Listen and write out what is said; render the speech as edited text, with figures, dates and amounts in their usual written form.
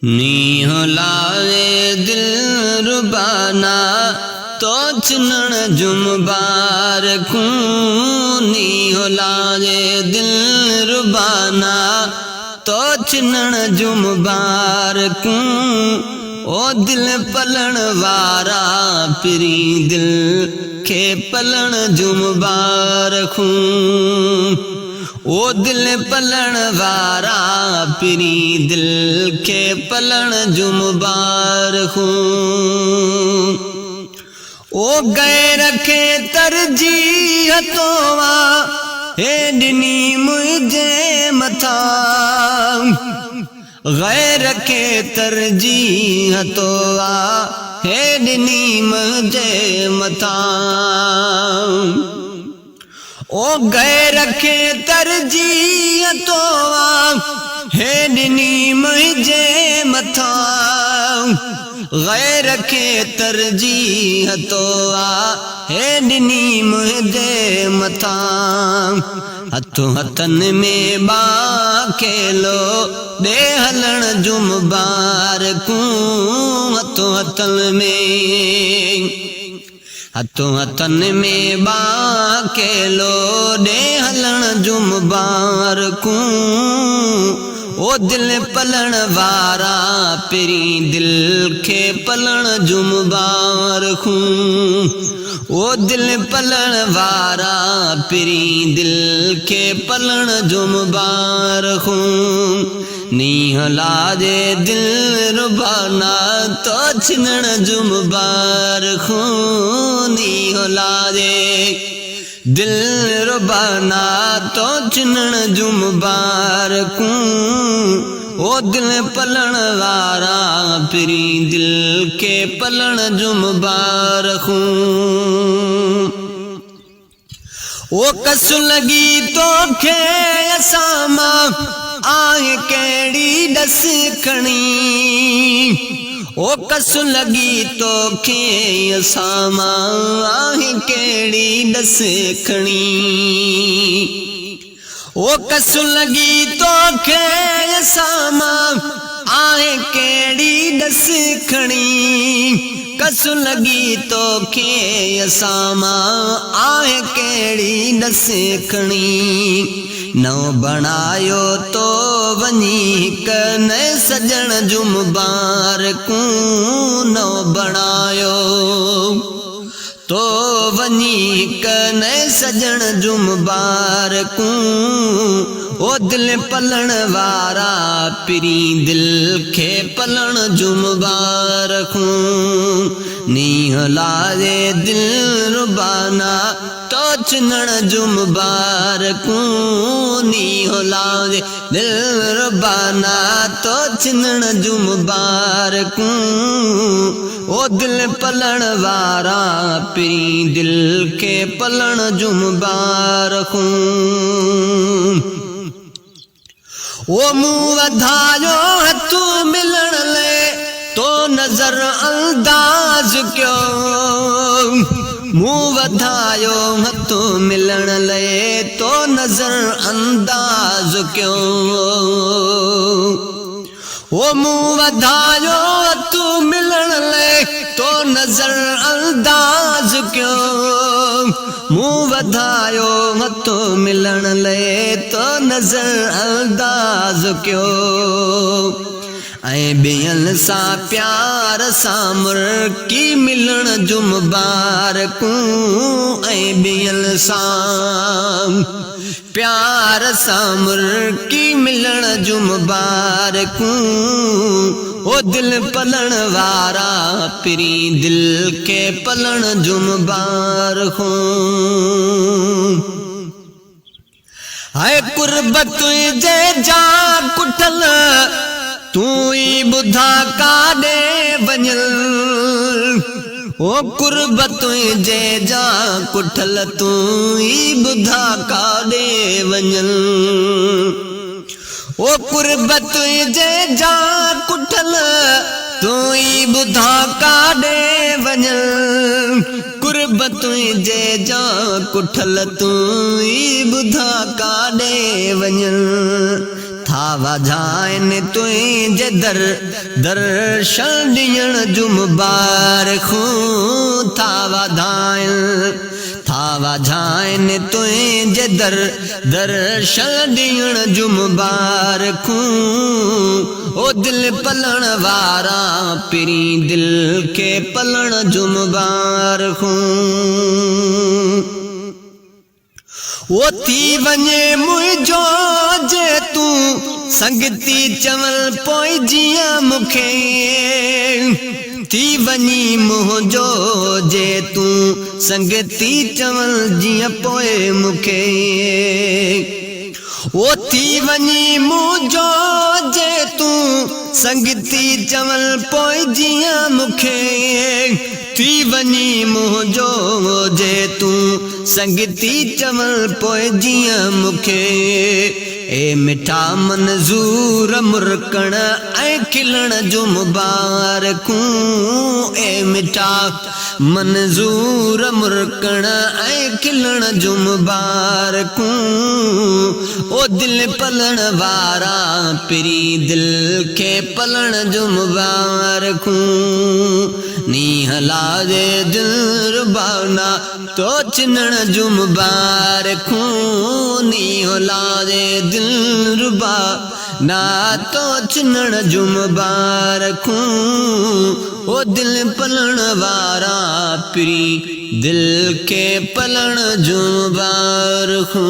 नीह लावे दिल रुबाना तो चिनण जुमबार खूं नीह लावे दिल रुबाना तो चिनण जुमबार खूं ओ दिल पलण वारा पिरी दिल के पलण जुमबार खूं ओ दिल पलण वारा पिरी दिल के पलण जुमबार खूं ओ गैर के तरजीह तोवा हे दिनी मुझे मथा गैर के तरजीह तोवा हे दिनी मुझे मथा ओ गैर के तरजीह तोवा हे दिनी मुझे मथा गैर के तरजीह तोवा हे दिनी मुझे मथा हथों हथन में बाखेलो दे हलण जुमबार कूं हथों हथन में बाखेलो दे हलण जुमबार कूं ओ दिल पलण वारा पिरी दिल के पलण जुमबार खूं ओ दिल पलण वारा पिरी दिल के पलण जुमबार खूं नीह लाजे दिल रुबाना तो छिनण जुमबार खूं नीह लाजे दिल रुबाना तो चिनण जुमबार खूं ओ दिल पलण वारा पिरी दिल के पलण जुमबार खूं ओ कस लगी तो खे असामा आहे केड़ी दस खणी ओ कस लगी तो खे असामा आहे केड़ी दस खणी ओ कस लगी तो खे असामा आहे केड़ी दस खणी कस लगी तो खे असामा आहे केड़ी दस खणी नौ बनायो तो वनी कन सजण जुमबार कूं नौ बनायो तो वनी कन सजण जुमबार कूं ओ दिल पलण वारा पिरी दिल के पलण जुमबार खूं नीह लाजे दिल रुबाना तो चिनण जुमबार कूं नीह लाजे दिल रुबाना तो चिनण जुमबार कूं ओ दिल पलण वारा पिरी दिल के पलण जुमबार खूं ओ मुंह वधायो हथू मिलण ले तो नजर अंदाज क्यों मुंह वधायो हथू मिलण ले तो नजर अंदाज क्यों ओ मुंह वधायो हथू मिलण ले तो नजर अंदाज क्यों मुंह वधायो हथो मिलण ले तो नजर अंदाज क्यों ऐं ॿियनि सां प्यार सां मुर्की मिलण जुमबार कूं ऐं ॿियनि सां प्यार सां मुर्की मिलण जुमबार कूं ओ दिल पलण वारा पिरी दिल के पलण जुमबार खूं हाय कुर्बत जे जा कुठल तू ई बुधा काॾे वञल ओ कुर्बत जे जा कुठल तू ई बुधा काॾे वञल ओ कुर्बत जे जा कुठल तू ई बुधा काॾे वञल कुर्बत जे जा कुठल तू ई बुधा काॾे वञल था वधाइन तुझे दर्शन ॾियण जो मुबारकूं था वधाइन तुझे दर्शन ॾियण जो मुबारकूं ओ दिल पलण वारा पिरी दिल के पलण जो मुबारकूं वो थी वञे मुंहिंजो जे तूं संगती चवल पोइ जियां मूंखे थी वञी मुंहिंजो जे तूं संगती चवल जियां पोइ मूंखे वो थी वञी मुंहिंजो जे तूं संगती चवल पोइ जियां मूंखे थी वञी मुंहिंजो जे तूं संगती चवल पोइ जियां मूंखे ए मिठा मंज़ूर मुरकण ऐं खिलण जो मुबारकूं ए मिठा मंज़ूर मुरकण ऐं खिलण जो मुबारकूं ओ दिल पलण वारा पिरी दिल के पलण जो मुबारकूं नीह लाजे दिल रुबाना तो चिनण जो मुबारकूं नीह लाजे दिल रुबा ना तो चिनण जो मुबारकूं ओ दिल पलण वारा पिरी दिल के पलण जो मुबारकूं।